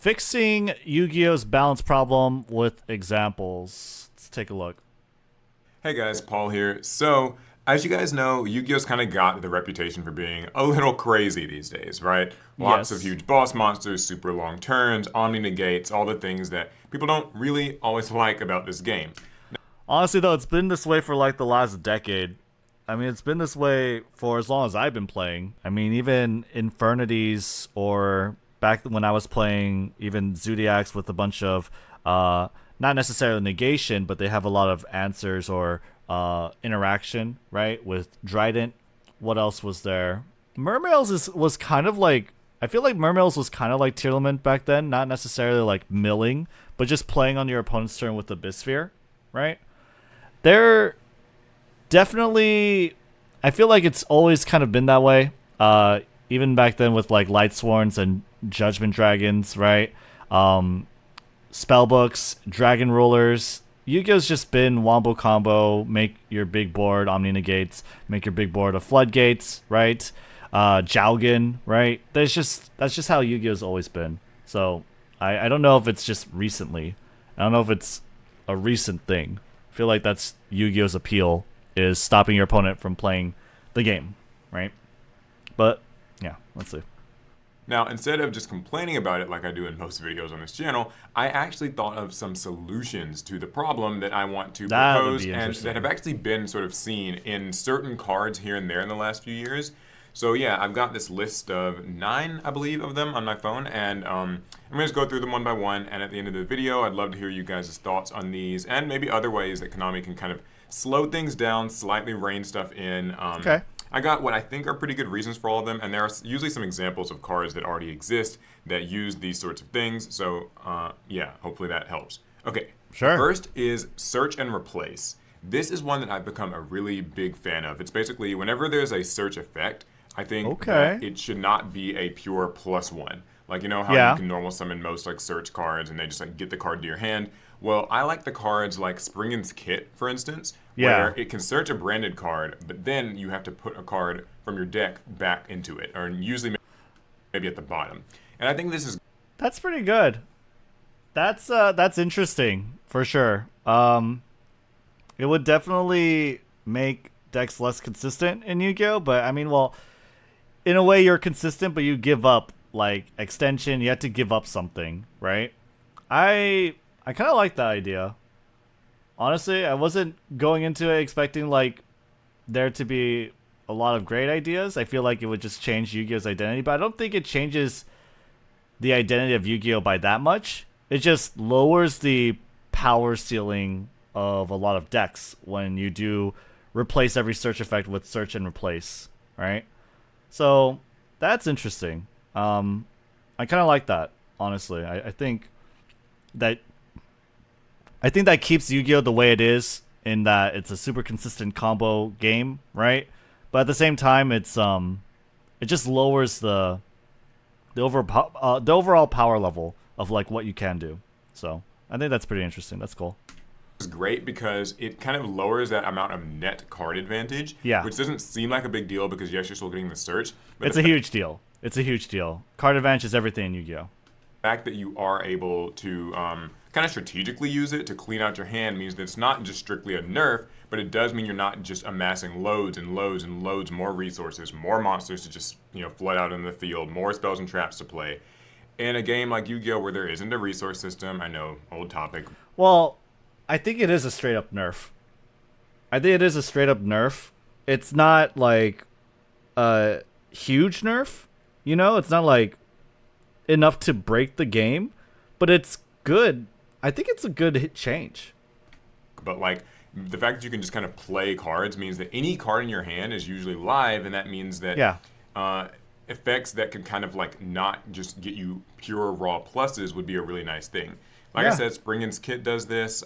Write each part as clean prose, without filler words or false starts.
Fixing Yu-Gi-Oh's balance problem with examples. Let's take a look. Hey guys, Paul here. So, as you guys know, Yu-Gi-Oh's kind of got the reputation for being a little crazy these days, right? Lots of Yes. huge boss monsters, super long turns, Omni negates, all the things that people don't really always like about this game. Honestly, though, it's been this way for like the last decade. I mean, it's been this way for as long as I've been playing. I mean, even Infernities or back when I was playing even Zodiacs with a bunch of, not necessarily negation, but they have a lot of answers or interaction, right? With Drident. What else was there? Was kind of like, I feel like Mermails was kind of like Tearlament back then, not necessarily like milling, but just playing on your opponent's turn with the Bisphere, right? They're definitely, I feel like it's always kind of been that way. Even back then with like Light Sworns and Judgment Dragons, right? Spellbooks, Dragon Rulers. Yu-Gi-Oh's just been wombo combo, make your big board Omni negates, make your big board a floodgates, right? Jowgen, right? That's just how Yu-Gi-Oh's always been. So I don't know if it's just recently. I don't know if it's a recent thing. I feel like that's Yu-Gi-Oh's appeal, is stopping your opponent from playing the game, right? But yeah, let's see. Now, instead of just complaining about it like I do in most videos on this channel, I actually thought of some solutions to the problem that I want to That would propose be and that have interesting. actually been sort of seen in certain cards here and there in the last few years. So yeah, I've got this list of 9, I believe, of them on my phone, and I'm gonna just go through them one by one, and at the end of the video, I'd love to hear you guys' thoughts on these, and maybe other ways that Konami can kind of slow things down, slightly rein stuff in. Okay. I got what I think are pretty good reasons for all of them, and there are usually some examples of cards that already exist that use these sorts of things, so yeah, hopefully that helps. Okay, the Sure. first is search and replace. This is one that I've become a really big fan of. It's basically whenever there's a search effect, I think that Okay. it should not be a pure +1. Like, you know how you Yeah. can normal summon most like search cards and they just like get the card to your hand? Well, I like the cards like Springen's Kit, for instance, Yeah. where it can search a branded card, but then you have to put a card from your deck back into it, or usually maybe at the bottom. And I think this is That's pretty good. That's interesting for sure. It would definitely make decks less consistent in Yu-Gi-Oh, but I mean, well, in a way you're consistent, but you give up like extension. You have to give up something, right? I kind of like that idea. Honestly, I wasn't going into it expecting like there to be a lot of great ideas. I feel like it would just change Yu-Gi-Oh's identity, but I don't think it changes the identity of Yu-Gi-Oh by that much. It just lowers the power ceiling of a lot of decks when you do replace every search effect with search and replace, right? So that's interesting. I kind of like that, honestly. That I think that keeps Yu-Gi-Oh the way it is in that it's a super consistent combo game, right? But at the same time, it just lowers the overall power level of like what you can do. So I think that's pretty interesting. That's cool. great because it kind of lowers that amount of net card advantage, Yeah, which doesn't seem like a big deal because yes, you're still getting the search, but it's the a huge deal. It's a huge deal. Card advantage is everything in Yu-Gi-Oh. fact that you are able to kind of strategically use it to clean out your hand means that it's not just strictly a nerf, but it does mean you're not just amassing loads and loads and loads more resources, more monsters to just flood out in the field, more spells and traps to play. In a game like Yu-Gi-Oh, where there isn't a resource system, I know, old topic. Well, I think it is a straight up nerf. I think it is a straight up nerf. It's not like a huge nerf. It's not like enough to break the game, but it's good. I think it's a good hit change. But like the fact that you can just kind of play cards means that any card in your hand is usually live, and that means that Yeah. uh, effects that can kind of like not just get you pure raw pluses would be a really nice thing. Like I Yeah. said, Springen's Kit does this.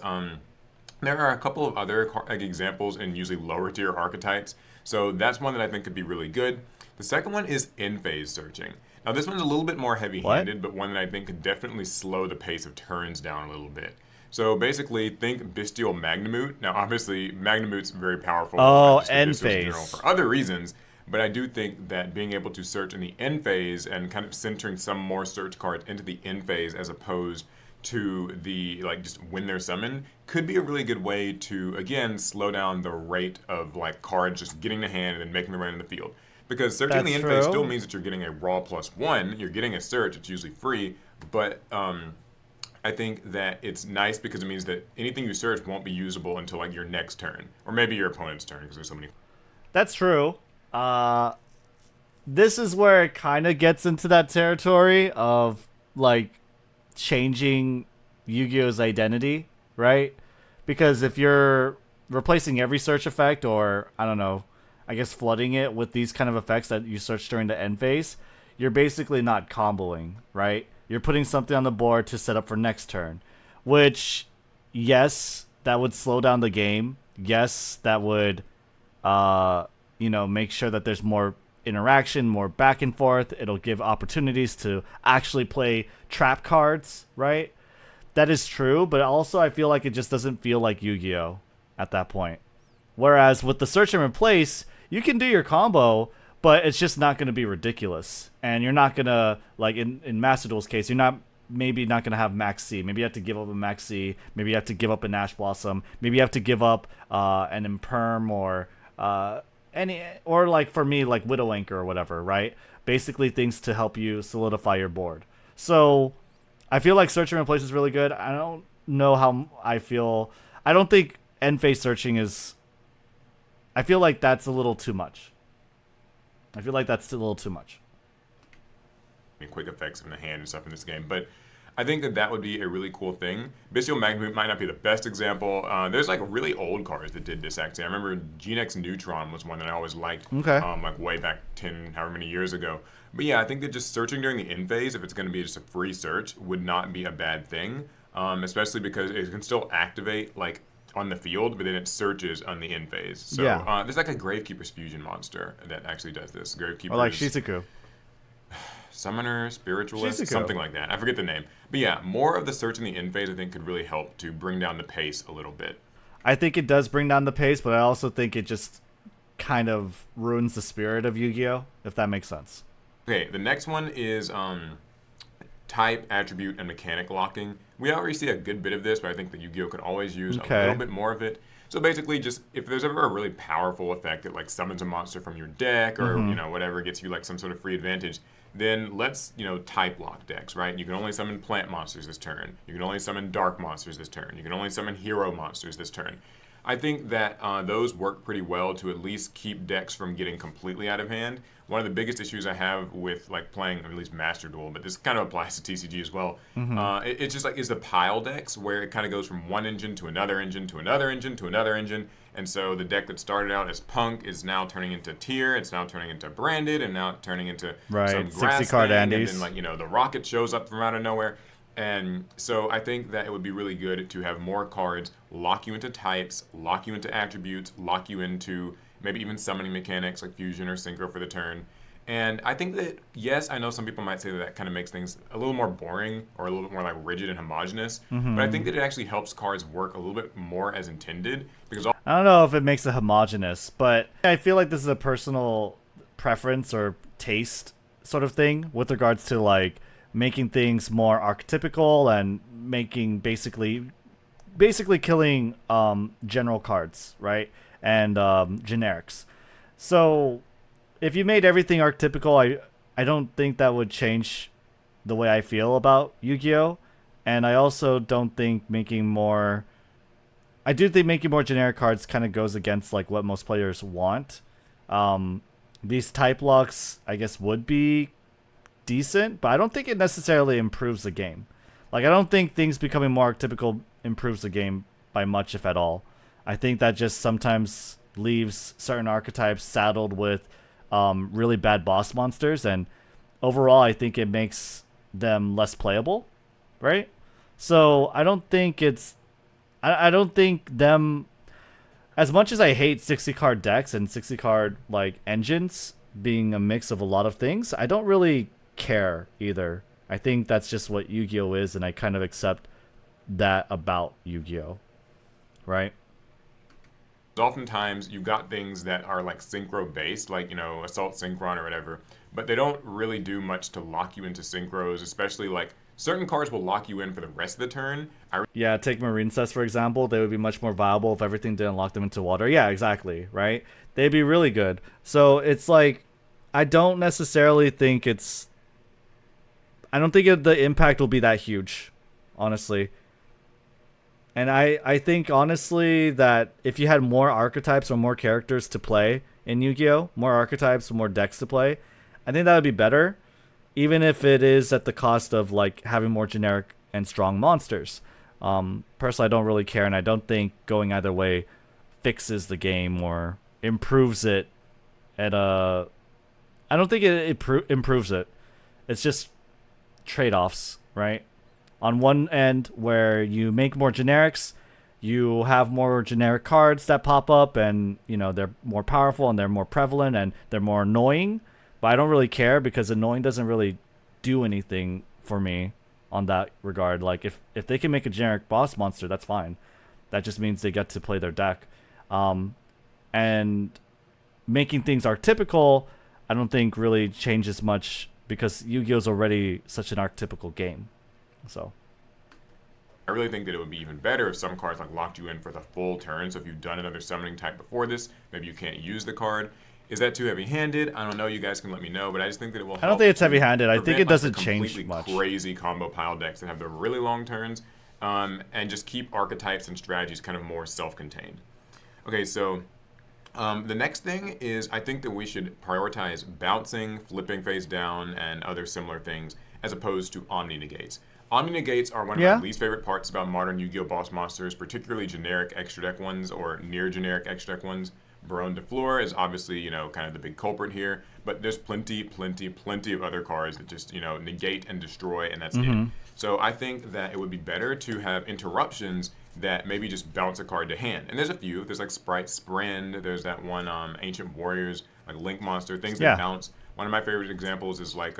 There are a couple of other like examples in usually lower tier archetypes, so that's one that I think could be really good. The second one is in-phase searching. Now this one's a little bit more What? heavy-handed, but one that I think could definitely slow the pace of turns down a little bit. So basically, think Bestial Magnamute. Now obviously, Magnamute's very powerful, Oh, just in end Bestials in general phase. for other reasons, But I do think that being able to search in the end phase and kind of centering some more search cards into the end phase as opposed to the like just when they're summoned could be a really good way to again slow down the rate of like cards just getting to hand and then making their way into the field. Because searching the That's end phase still true. means that you're getting a raw +1, you're getting a search, it's usually free, but I think that it's nice because it means that anything you search won't be usable until like your next turn, or maybe your opponent's turn because there's so many. That's true. Uh, this is where it kind of gets into that territory of like changing Yu-Gi-Oh's identity, right? Because if you're replacing every search effect, or I don't know, I guess flooding it with these kind of effects that you search during the end phase, you're basically not comboing, right? You're putting something on the board to set up for next turn, which, yes, that would slow down the game. Yes, that would uh, make sure that there's more interaction, more back and forth. It'll give opportunities to actually play trap cards, right? That is true, but also I feel like it just doesn't feel like Yu-Gi-Oh at that point. Whereas with the search and replace, you can do your combo, but it's just not going to be ridiculous. And you're not going to, like in Master Duel's case, you're not maybe not going to have Max C. Maybe you have to give up a Max C. Maybe you have to give up an Ash Blossom. Maybe you have to give up an Imperm or any, or like for me, like Widow Anchor or whatever, right? Basically things to help you solidify your board. So I feel like search and replace is really good. I don't know how I feel. I don't think end phase searching is. I feel like that's a little too much. I feel like that's a little too much. Quick effects in the hand and stuff in this game. But I think that that would be a really cool thing. Bestial Magnet might not be the best example. There's like really old cards that did this actually. I remember Genex Neutron was one that I always liked, Okay. like way back 10, however many years ago. But yeah, I think that just searching during the end phase, if it's going to be just a free search, would not be a bad thing. Especially because it can still activate like on the field, but then it searches on the end phase. So Yeah. there's like a Gravekeeper's Fusion monster that actually does this. Or like Gravekeeper's Shizuku. Summoner, Spiritualist, Shizuku. something like that. I forget the name. But yeah, more of the search in the end phase I think could really help to bring down the pace a little bit. I think it does bring down the pace, but I also think it just kind of ruins the spirit of Yu-Gi-Oh, if that makes sense. Okay, the next one is type, attribute, and mechanic locking. We already see a good bit of this, but I think that Yu-Gi-Oh could always use a little bit more of it. So basically, just if there's ever a really powerful effect that like summons a monster from your deck, or whatever gets you like some sort of free advantage, then let's type lock decks, right? You can only summon plant monsters this turn. You can only summon dark monsters this turn. You can only summon hero monsters this turn. I think that those work pretty well to at least keep decks from getting completely out of hand. One of the biggest issues I have with like playing at least Master Duel, but this kind of applies to TCG as well. It's just like is the pile decks where it kind of goes from one engine to another engine to another engine to another engine, and so the deck that started out as Punk is now turning into Tier, it's now turning into Branded, and now turning into some grass 60 card thing, Andes. and then like the Rocket shows up from out of nowhere. And so I think that it would be really good to have more cards lock you into types, lock you into attributes, lock you into maybe even summoning mechanics like Fusion or Synchro for the turn. And I think that, yes, I know some people might say that kind of makes things a little more boring or a little bit more like rigid and homogenous, but I think that it actually helps cards work a little bit more as intended because I don't know if it makes it homogenous, but I feel like this is a personal preference or taste sort of thing with regards to like making things more archetypical and making basically killing general cards, right? And generics. So if you made everything archetypical, I don't think that would change the way I feel about Yu-Gi-Oh! And I also don't think making more I do think making more generic cards kind of goes against like what most players want. These type locks, I guess, would be decent, but I don't think it necessarily improves the game. Like, I don't think things becoming more archetypical improves the game by much, if at all. I think that just sometimes leaves certain archetypes saddled with really bad boss monsters, and overall, I think it makes them less playable, right? So I don't think I don't think them. As much as I hate 60 card decks and 60 card like engines being a mix of a lot of things, I don't really care either. I think that's just what Yu-Gi-Oh is, and I kind of accept that about Yu-Gi-Oh, right? Oftentimes you got things that are like synchro based, like Assault Synchron or whatever, but they don't really do much to lock you into synchros, especially like certain cards will lock you in for the rest of the turn. Yeah, take Marine Cess for example. They would be much more viable if everything didn't lock them into water. Yeah, exactly, right? They'd be really good. So it's like, I don't necessarily think it's. I don't think the impact will be that huge, honestly. And I think honestly that if you had more archetypes or more characters to play in Yu-Gi-Oh, more archetypes, more decks to play, I think that would be better, even if it is at the cost of like having more generic and strong monsters. Personally, I don't really care, and I don't think going either way fixes the game or improves it at a. I don't think it improves it. It's just trade-offs, right? On one end, where you make more generics, you have more generic cards that pop up, and they're more powerful and they're more prevalent and they're more annoying. But I don't really care because annoying doesn't really do anything for me on that regard. Like if they can make a generic boss monster, that's fine. That just means they get to play their deck. And making things archetypical, I don't think really changes much because Yu-Gi-Oh is already such an archetypical game. So I really think that it would be even better if some cards like locked you in for the full turn. So if you've done another summoning type before this, maybe you can't use the card. Is that too heavy-handed? I don't know. You guys can let me know, but I just think that it will help. I don't think it's heavy-handed. I think it like, doesn't change much. Crazy combo pile decks that have the really long turns, and just keep archetypes and strategies kind of more self-contained. Okay, so the next thing is I think that we should prioritize bouncing, flipping face down, and other similar things as opposed to Omni negates. Omni negates are one of my least favorite parts about modern Yu-Gi-Oh! Boss monsters, particularly generic extra deck ones or near generic extra deck ones. Baronne de Fleur is obviously, kind of the big culprit here, but there's plenty of other cards that just, negate and destroy, and that's it. So I think that it would be better to have interruptions that maybe just bounce a card to hand. And there's a few. There's like Sprite Sprend. There's that one Ancient Warriors, like Link Monster, things that bounce. One of my favorite examples is like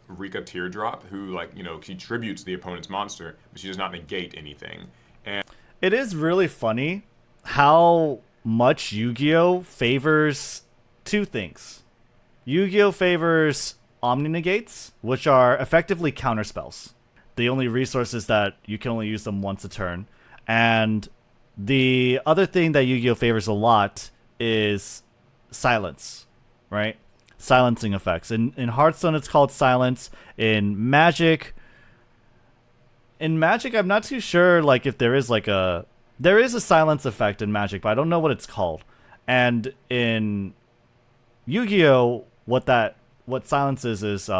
Rika Teardrop, who she tributes the opponent's monster, but she does not negate anything. And it is really funny how much Yu-Gi-Oh favors two things. Yu-Gi-Oh favors Omni negates, which are effectively counterspells. The only resource is that you can only use them once a turn. And the other thing that Yu-Gi-Oh favors a lot is silence, right? Silencing effects. In Hearthstone, it's called silence. In Magic, I'm not too sure like if there is there is a silence effect in Magic, but I don't know what it's called. And in Yu-Gi-Oh, what silence is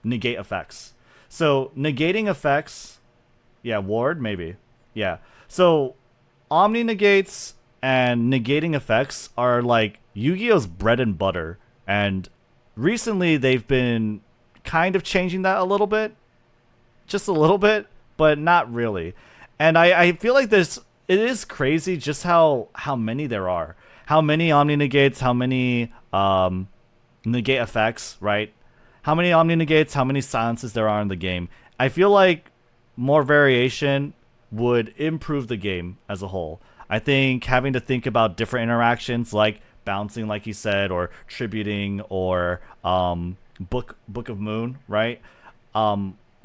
negate effects. So negating effects, ward maybe, So Omni negates and negating effects are like Yu-Gi-Oh's bread and butter. And recently they've been kind of changing that a little bit. Just a little bit, but not really. And I feel like it is crazy just how many there are. How many Omni negates, how many negate effects, right? How many Omni negates, how many silences there are in the game. I feel like more variation would improve the game as a whole. I think having to think about different interactions like bouncing, like you said, or tributing, or Book of Moon, right?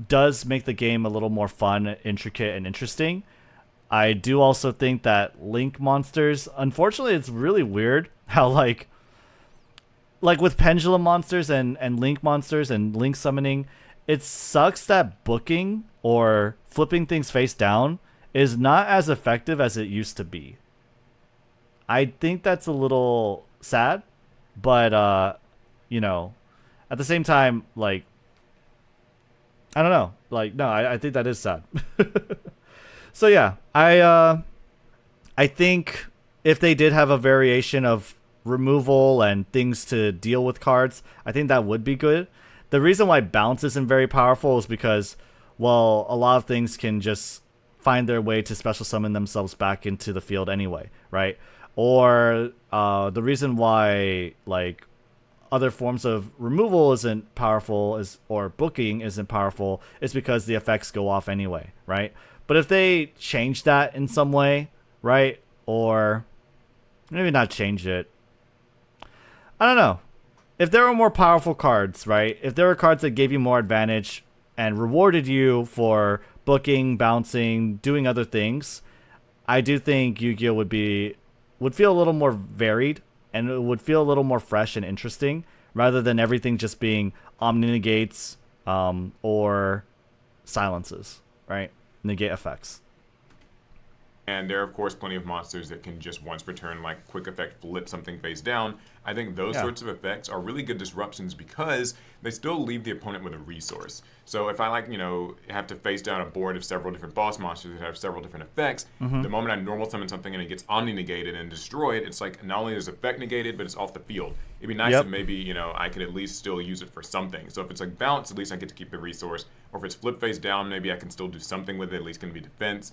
Does make the game a little more fun, intricate, and interesting. I do also think that Link monsters, unfortunately, it's really weird how like with pendulum monsters and Link monsters and Link summoning, it sucks that booking or flipping things face down is not as effective as it used to be. I think that's a little sad, but at the same time, like, I don't know, like, no, I think that is sad. So yeah, I think if they did have a variation of removal and things to deal with cards, I think that would be good. The reason why bounce isn't very powerful is because, well, a lot of things can just find their way to special summon themselves back into the field anyway, right? Or the reason why like other forms of removal isn't powerful or booking isn't powerful is because the effects go off anyway, right? But if they change that in some way, right? Or Maybe not change it. I don't know. If there were more powerful cards, right? If there were cards that gave you more advantage and rewarded you for booking, bouncing, doing other things, I do think Yu-Gi-Oh would feel a little more varied and it would feel a little more fresh and interesting rather than everything just being Omni negates or silences, right? Negate effects. And there are, of course, plenty of monsters that can just once per turn, like quick effect, flip something face down. I think those sorts of effects are really good disruptions because they still leave the opponent with a resource. So if I have to face down a board of several different boss monsters that have several different effects, the moment I normal summon something and it gets omni negated and destroyed, it's like not only is effect negated, but it's off the field. It'd be nice if maybe, I could at least still use it for something. So if it's like bounce, at least I get to keep the resource. Or if it's flip face down, maybe I can still do something with it, at least can be defense.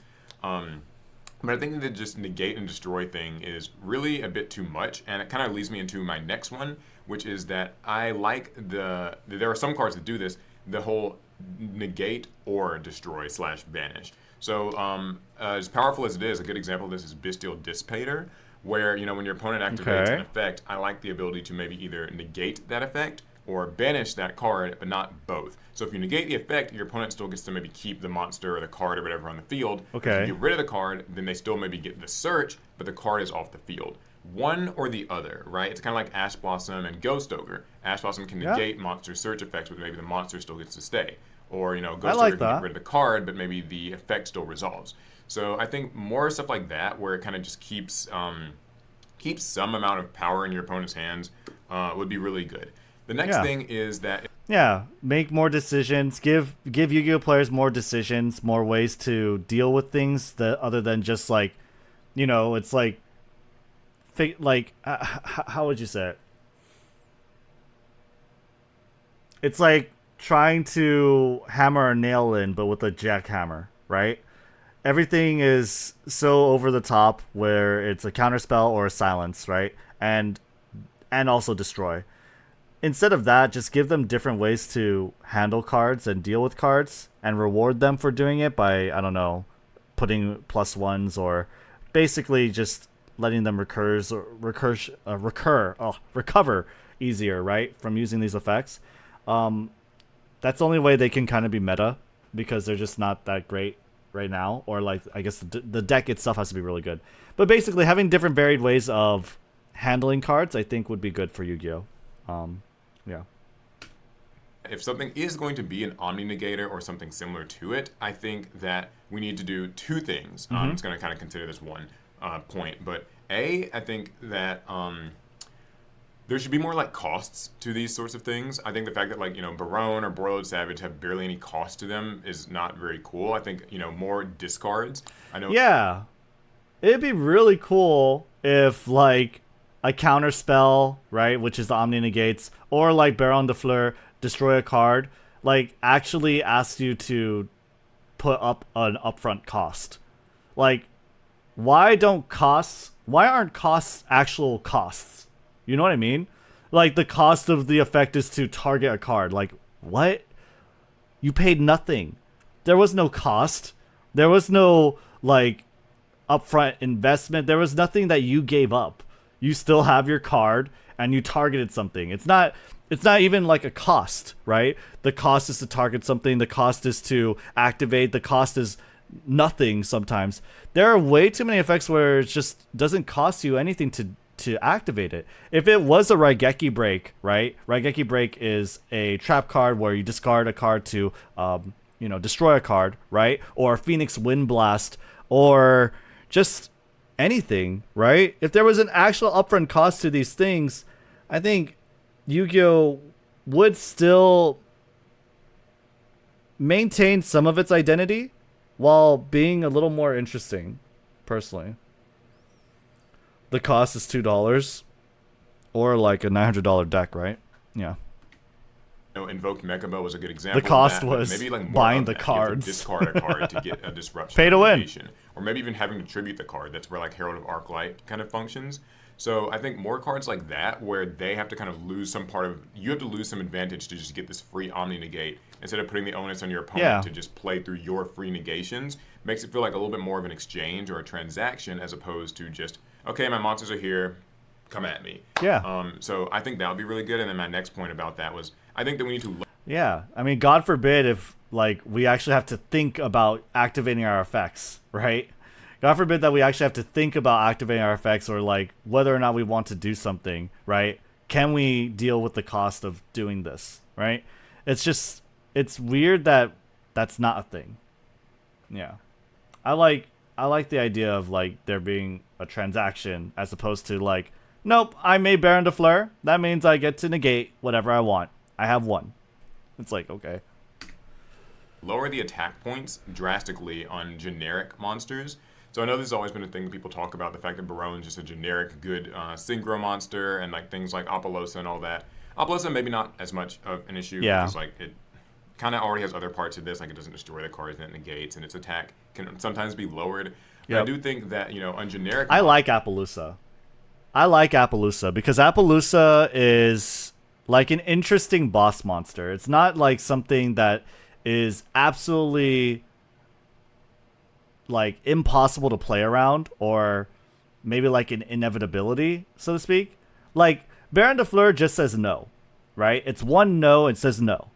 But I think that just negate and destroy thing is really a bit too much, and it kind of leads me into my next one, which is that I like there are some cards that do this, the whole negate or destroy / banish. So as powerful as it is, a good example of this is Bestial Dissipator, where when your opponent activates an effect, I like the ability to maybe either negate that effect or banish that card, but not both. So if you negate the effect, your opponent still gets to maybe keep the monster or the card or whatever on the field. Okay. If you get rid of the card, then they still maybe get the search, but the card is off the field. One or the other, right? It's kind of like Ash Blossom and Ghost Ogre. Ash Blossom can negate monster search effects, but maybe the monster still gets to stay. Or, Ghost Ogre can get rid of the card, but maybe the effect still resolves. So I think more stuff like that, where it kind of just keeps some amount of power in your opponent's hands, would be really good. The next thing is that make more decisions. Give Yu-Gi-Oh players more decisions, more ways to deal with things that other than just it's how would you say it? It's like trying to hammer a nail in, but with a jackhammer, right? Everything is so over the top where it's a counterspell or a silence, right? And also destroy. Instead of that, just give them different ways to handle cards and deal with cards and reward them for doing it by, I don't know, putting +1s or basically just letting them recover easier, right, from using these effects. That's the only way they can kind of be meta because they're just not that great right now. Or I guess the deck itself has to be really good. But basically having different varied ways of handling cards, I think would be good for Yu-Gi-Oh! If something is going to be an Omni Negator or something similar to it, I think that we need to do two things. It's going to kind of consider this one point. But I think that there should be more costs to these sorts of things. I think the fact that Barone or Borreload Savage have barely any cost to them is not very cool. I think more discards. I know. Yeah, it'd be really cool if a counter spell, right, which is the Omni Negates, or Baron de Fleur, destroy a card, actually asks you to put up an upfront cost. Why aren't costs actual costs? You know what I mean? The cost of the effect is to target a card. What? You paid nothing. There was no cost. There was no, upfront investment. There was nothing that you gave up. You still have your card and you targeted something. It's not even a cost, right? The cost is to target something. The cost is to activate. The cost is nothing sometimes. There are way too many effects where it just doesn't cost you anything to activate it. If it was a Raigeki Break, right? Raigeki Break is a trap card where you discard a card to destroy a card, right? Or Phoenix Wind Blast or just anything, right? If there was an actual upfront cost to these things, I think Yu-Gi-Oh would still maintain some of its identity while being a little more interesting, personally. The cost is $2 or a $900 deck, right? Yeah. Invoked Mechaba was a good example. The cost of that, was maybe more buying the that. cards. You have to discard a card to get a disruption. Pay to win. Or maybe even having to tribute the card. That's where Herald of Arclight kind of functions. So I think more cards like that, where they have to kind of lose some part of, you have to lose some advantage to just get this free Omni Negate instead of putting the onus on your opponent to just play through your free negations, makes it feel like a little bit more of an exchange or a transaction as opposed to just okay, my monsters are here, come at me. Yeah. So I think that would be really good. And then my next point about that was I think that we need to Yeah. I mean, God forbid if like we actually have to think about activating our effects, right? God forbid that we actually have to think about activating our effects or like whether or not we want to do something, right? Can we deal with the cost of doing this, right? It's just it's weird that that's not a thing. Yeah. I like the idea of like there being a transaction as opposed to like, nope, I made Baron de Fleur. That means I get to negate whatever I want. I have one. It's like, okay. lower the attack points drastically on generic monsters. So I know this has always been a thing that people talk about, the fact that Baron's just a generic good Synchro monster and like things like Appaloosa and all that. Appaloosa maybe not as much of an issue because like it kind of already has other parts of this, like it doesn't destroy the cards and it negates, and its attack can sometimes be lowered. But I do think that, you know, on generic... I like Appaloosa. I like Appaloosa because Appaloosa is like an interesting boss monster. It's not like something that is absolutely like impossible to play around or maybe like an inevitability, so to speak. Like Baron de Fleur just says no, right? It's one no, it says no.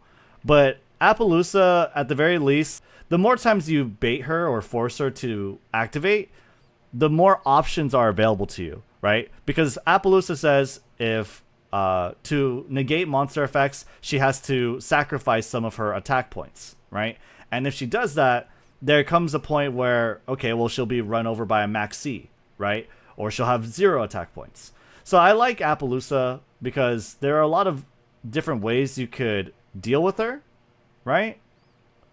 But Appaloosa, at the very least, the more times you bait her or force her to activate, the more options are available to you, right? Because Appaloosa says if to negate monster effects, she has to sacrifice some of her attack points, right? And if she does that, there comes a point where, okay, well, she'll be run over by a max C, right? Or she'll have 0 attack points. So I like Appaloosa because there are a lot of different ways you could deal with her, right?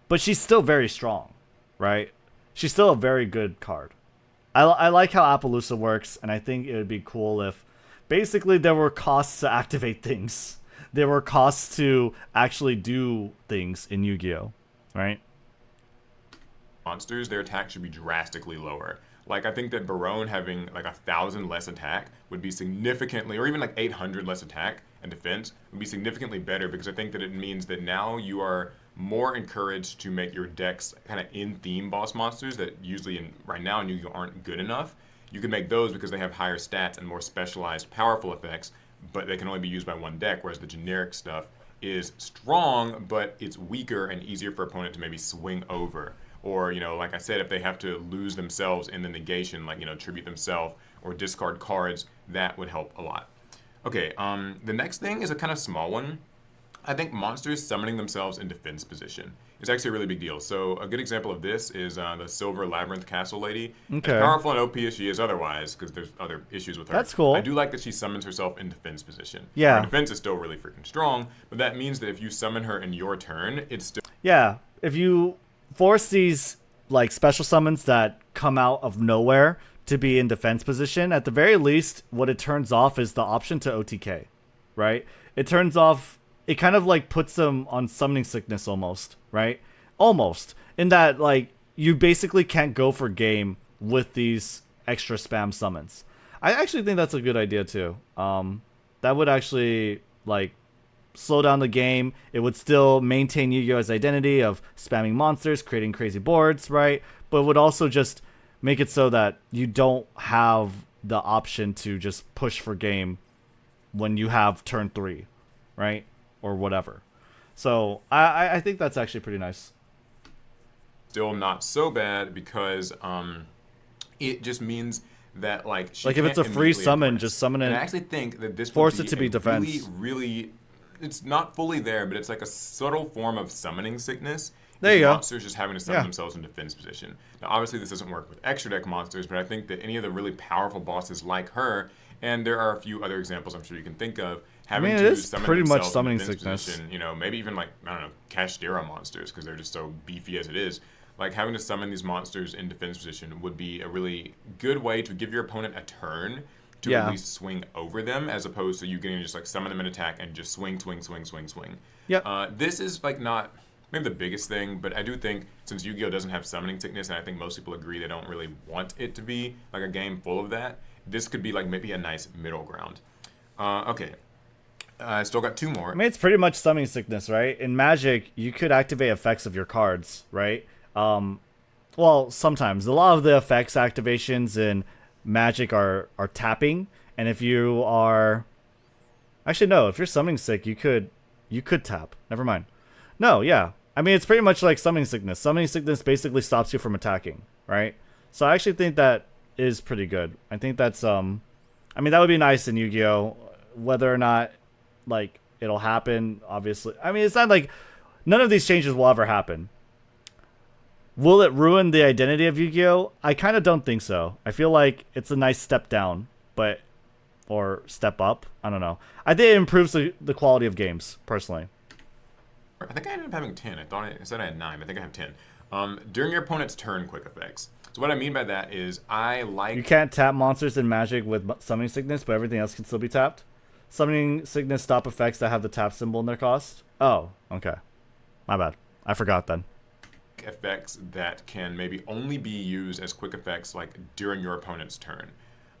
But she's still very strong, right? She's still a very good card. I like how Appaloosa works, and I think it would be cool if basically there were costs to activate things. There were costs to actually do things in Yu-Gi-Oh, right? monsters, their attack should be drastically lower. Like, I think that Baron having like 1,000 less attack would be significantly, or even like 800 less attack and defense would be significantly better, because I think that it means that now you are more encouraged to make your decks kind of in-theme boss monsters that usually right now in Yu-Gi-Oh aren't good enough. You can make those because they have higher stats and more specialized powerful effects, but they can only be used by one deck, whereas the generic stuff is strong, but it's weaker and easier for opponent to maybe swing over. Or, you know, like I said, if they have to lose themselves in the negation, like, you know, tribute themselves or discard cards, that would help a lot. Okay, the next thing is a kind of small one. I think monsters summoning themselves in defense position is actually a really big deal. So a good example of this is the Silver Labyrinth Castle Lady. Okay. As powerful and OP as she is otherwise, because there's other issues with her. That's cool. I do like that she summons herself in defense position. Yeah. Her defense is still really freaking strong, but that means that if you summon her in your turn, it's still... Yeah, if you force these like special summons that come out of nowhere to be in defense position, at the very least, what it turns off is the option to OTK, right? It turns off... It kind of like puts them on summoning sickness almost, right? Almost. In that, like, you basically can't go for game with these extra spam summons. I actually think that's a good idea too. That would actually, like, slow down the game. It would still maintain Yu-Gi-Oh's identity of spamming monsters, creating crazy boards, right? But it would also just make it so that you don't have the option to just push for game when you have turn 3, right? Or whatever. So I think that's actually pretty nice. Still not so bad, because it just means that, like, she like if it's a free summon, just summon it. And I actually think that this force would it to be defense. Really, it's not fully there, but it's like a subtle form of summoning sickness. There you go. Monsters just having to summon themselves in defense position. Now, obviously, this doesn't work with extra deck monsters, but I think that any of the really powerful bosses like her, and there are a few other examples I'm sure you can think of, having it to is summon pretty much themselves summoning in defense sickness. position, you know, maybe even like, I don't know, Kashtira monsters, because they're just so beefy as it is. Like, having to summon these monsters in defense position would be a really good way to give your opponent a turn to at least swing over them, as opposed to you getting to just like summon them in attack and just swing. Yep. This is like not maybe the biggest thing, but I do think since Yu-Gi-Oh doesn't have summoning sickness, and I think most people agree they don't really want it to be like a game full of that, this could be like maybe a nice middle ground. Okay. I still got 2 more. I mean, it's pretty much summoning sickness, right? In Magic, you could activate effects of your cards, right? Well, sometimes. A lot of the effects activations in Magic are tapping, and if you are actually no, if you're summoning sick, you could tap. Never mind. No, yeah. I mean, it's pretty much like summoning sickness. Summoning sickness basically stops you from attacking, right? So I actually think that is pretty good. I think that's I mean, that would be nice in Yu-Gi-Oh. Whether or not like it'll happen, obviously. I mean, it's not like none of these changes will ever happen. Will it ruin the identity of Yu-Gi-Oh? I kind of don't think so. I feel like it's a nice step down, but or step up. I don't know. I think it improves the quality of games, personally. I think I ended up having 10. I said I had 9, but I think I have 10. During your opponent's turn, quick effects. So what I mean by that is I like... You can't tap monsters in Magic with Summoning Sickness, but everything else can still be tapped. Summoning Sickness stop effects that have the tap symbol in their cost. Oh, okay. My bad. I forgot then. Effects that can maybe only be used as quick effects like during your opponent's turn.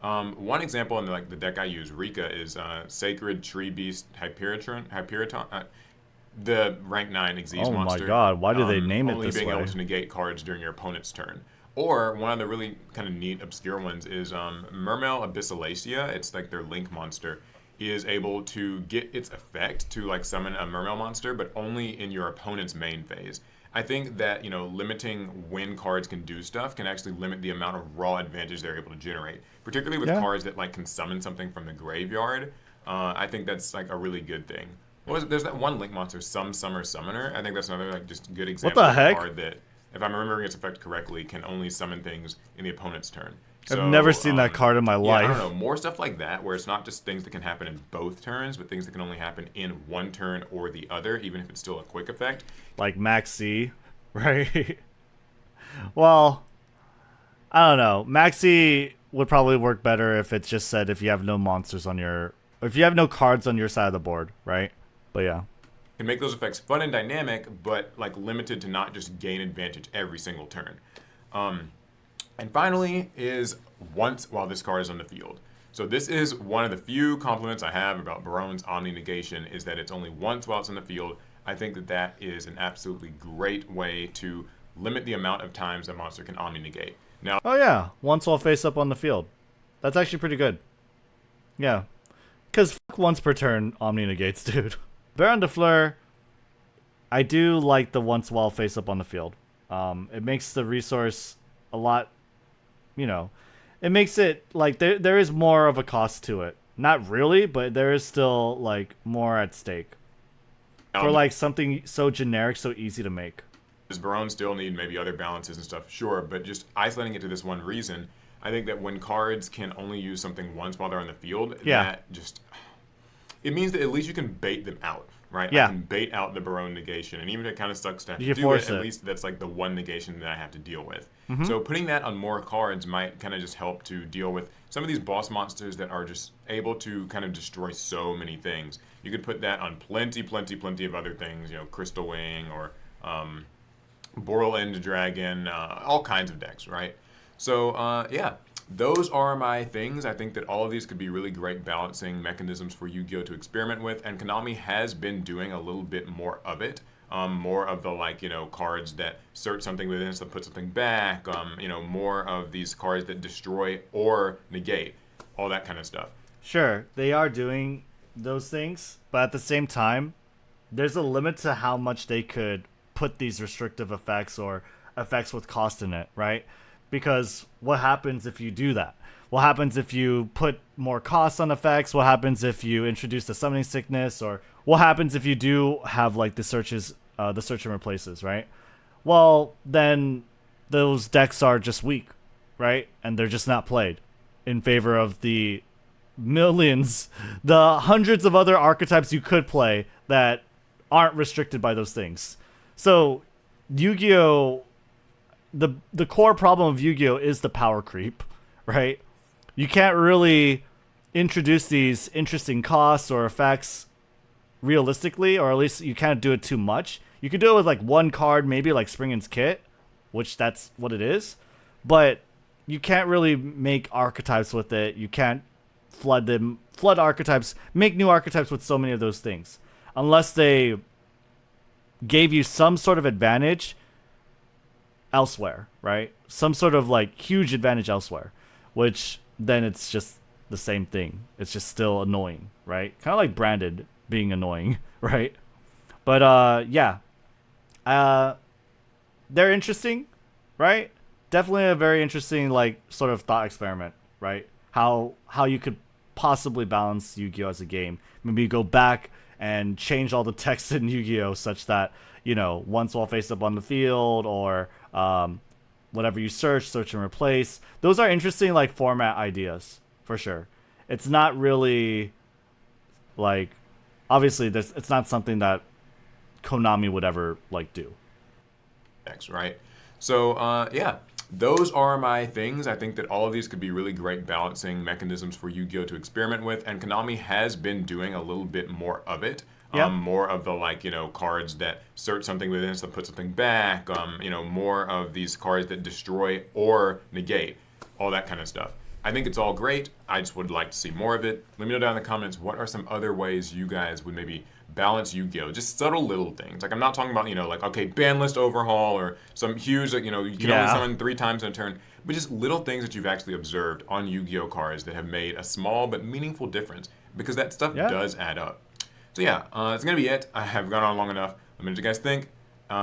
One example in the deck I use, Rika, is Sacred Tree Beast Hyperiton, the rank 9 Xyz monster. Oh my god, why do they name it this way? Only being able to negate cards during your opponent's turn. Or one of the really kind of neat, obscure ones is Mermail Abyssalacia. It's like their link monster is able to get its effect to like summon a Mermail monster, but only in your opponent's main phase. I think that, you know, limiting when cards can do stuff can actually limit the amount of raw advantage they're able to generate, particularly with cards that like can summon something from the graveyard. I think that's like a really good thing. There's that one link monster, Summer Summoner. I think that's another like just good example of a card that, if I'm remembering its effect correctly, can only summon things in the opponent's turn. So, I've never seen that card in my life. I don't know, more stuff like that, where it's not just things that can happen in both turns, but things that can only happen in one turn or the other, even if it's still a quick effect. Like Maxi, right? Well, I don't know. Maxi would probably work better if it just said if you have no monsters on your... If you have no cards on your side of the board, right? But yeah. Can make those effects fun and dynamic, but like limited to not just gain advantage every single turn. And finally is once while this card is on the field. So this is one of the few compliments I have about Baronne's Omni negation, is that it's only once while it's on the field. I think that that is an absolutely great way to limit the amount of times a monster can Omni negate. Now, oh yeah, once while face up on the field. That's actually pretty good. Yeah. Because fuck once per turn Omni negates, dude. Baron de Fleur, I do like the once while face up on the field. It makes the resource a lot, you know, it makes it like there is more of a cost to it. Not really, but there is still like more at stake for like something so generic, so easy to make. Does Baronne still need maybe other balances and stuff? Sure, but just isolating it to this one reason, I think that when cards can only use something once while they're on the field, that just... It means that at least you can bait them out, right? Yeah. I can bait out the Baronne negation, and even if it kind of sucks to have to You do force it, it. at least that's like the one negation that I have to deal with. So putting that on more cards might kind of just help to deal with some of these boss monsters that are just able to kind of destroy so many things. You could put that on plenty of other things, you know, Crystal Wing or Boral End Dragon, all kinds of decks, right? So, yeah. Those are my things. I think that all of these could be really great balancing mechanisms for Yu-Gi-Oh! To experiment with, and Konami has been doing a little bit more of it. More of the, like, you know, cards that search something within us and put something back, you know, more of these cards that destroy or negate, all that kind of stuff. Sure, they are doing those things, but at the same time, there's a limit to how much they could put these restrictive effects or effects with cost in it, right? Because what happens if you do that? What happens if you put more costs on effects? What happens if you introduce the summoning sickness? Or what happens if you do have like the search and replaces, right? Well, then those decks are just weak, right? And they're just not played in favor of the millions, the hundreds of other archetypes you could play that aren't restricted by those things. So Yu-Gi-Oh! The core problem of Yu-Gi-Oh! Is the power creep, right? You can't really introduce these interesting costs or effects realistically, or at least you can't do it too much. You could do it with like one card, maybe like Springen's Kit, which that's what it is, but you can't really make archetypes with it. You can't flood archetypes, make new archetypes with so many of those things, unless they gave you some sort of advantage elsewhere, right? Some sort of like huge advantage elsewhere, which then it's just the same thing. It's just still annoying, right? Kind of like branded being annoying, right? But yeah, uh, they're interesting, right? Definitely a very interesting like sort of thought experiment, right? How you could possibly balance Yu-Gi-Oh as a game. Maybe go back and change all the text in Yu-Gi-Oh such that once while face up on the field, or whatever you search and replace. Those are interesting like format ideas for sure. It's not really like, obviously it's not something that Konami would ever like do. Next, right? So yeah, those are my things. I think that all of these could be really great balancing mechanisms for Yu-Gi-Oh to experiment with, and Konami has been doing a little bit more of it. Yep. More of the cards that search something within it, so put something back. More of these cards that destroy or negate, all that kind of stuff. I think it's all great. I just would like to see more of it. Let me know down in the comments, what are some other ways you guys would maybe balance Yu-Gi-Oh? Just subtle little things. Like, I'm not talking about, okay, ban list overhaul or some huge, you can only summon 3 times in a turn. But just little things that you've actually observed on Yu-Gi-Oh cards that have made a small but meaningful difference. Because that stuff does add up. So yeah, that's going to be it. I have gone on long enough. Let me know what you guys think.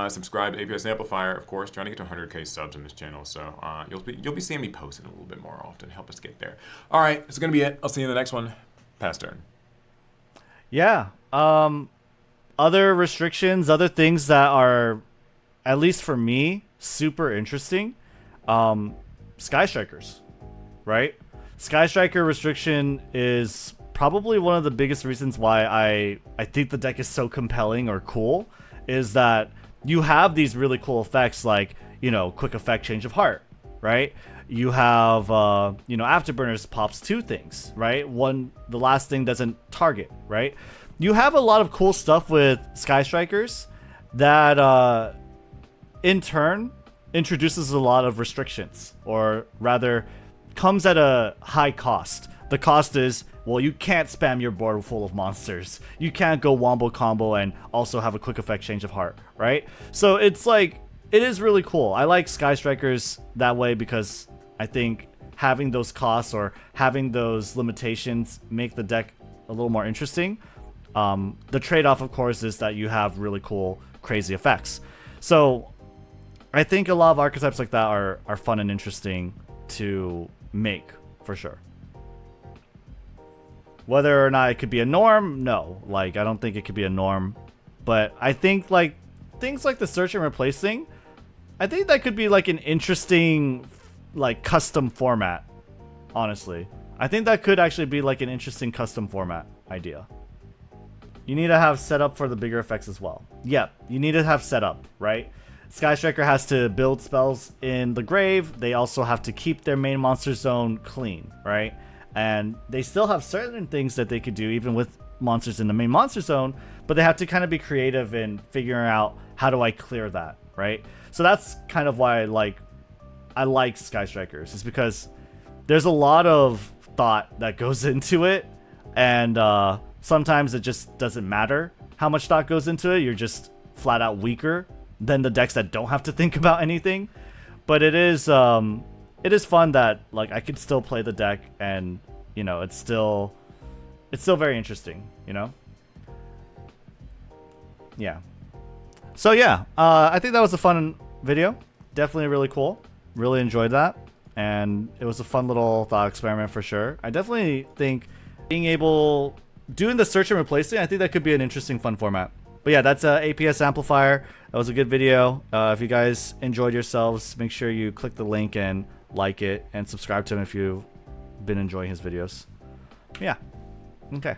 Subscribe to APS Amplifier, of course, trying to get to 100K subs in this channel. So you'll be seeing me posting a little bit more often. Help us get there. All right, that's going to be it. I'll see you in the next one. Pass turn. Yeah. Other restrictions, other things that are, at least for me, super interesting. Sky Strikers, right? Sky Striker restriction is probably one of the biggest reasons why I think the deck is so compelling or cool, is that you have these really cool effects like, quick effect change of heart, right? You have, Afterburners pops 2 things, right? The last thing doesn't target, right? You have a lot of cool stuff with Sky Strikers that, in turn, introduces a lot of restrictions, or rather, comes at a high cost. The cost is, well, you can't spam your board full of monsters. You can't go wombo combo and also have a quick effect change of heart, right? So it's like, it is really cool. I like Sky Strikers that way because I think having those costs or having those limitations make the deck a little more interesting. The trade-off, of course, is that you have really cool, crazy effects. So I think a lot of archetypes like that are fun and interesting to make, for sure. Whether or not it could be a norm, no. Like, I don't think it could be a norm. But I think, like, things like the search and replace thing, I think that could be, like, an interesting, like, custom format, honestly. I think that could actually be, like, an interesting custom format idea. You need to have setup for the bigger effects as well. Yep, you need to have setup, right? Sky Striker has to build spells in the grave. They also have to keep their main monster zone clean, right? And they still have certain things that they could do even with monsters in the main monster zone, but they have to kind of be creative in figuring out, how do I clear that, right? So that's kind of why I like Sky Strikers, is because there's a lot of thought that goes into it, and sometimes it just doesn't matter how much thought goes into it. You're just flat out weaker than the decks that don't have to think about anything. But it is fun that, like, I could still play the deck and, it's still very interesting, Yeah. So yeah, I think that was a fun video. Definitely really cool. Really enjoyed that. And it was a fun little thought experiment for sure. I definitely think doing the search and replacing, I think that could be an interesting, fun format. But yeah, that's APS Amplifier. That was a good video. If you guys enjoyed yourselves, make sure you click the link and like it, and subscribe to him if you've been enjoying his videos. Yeah. Okay.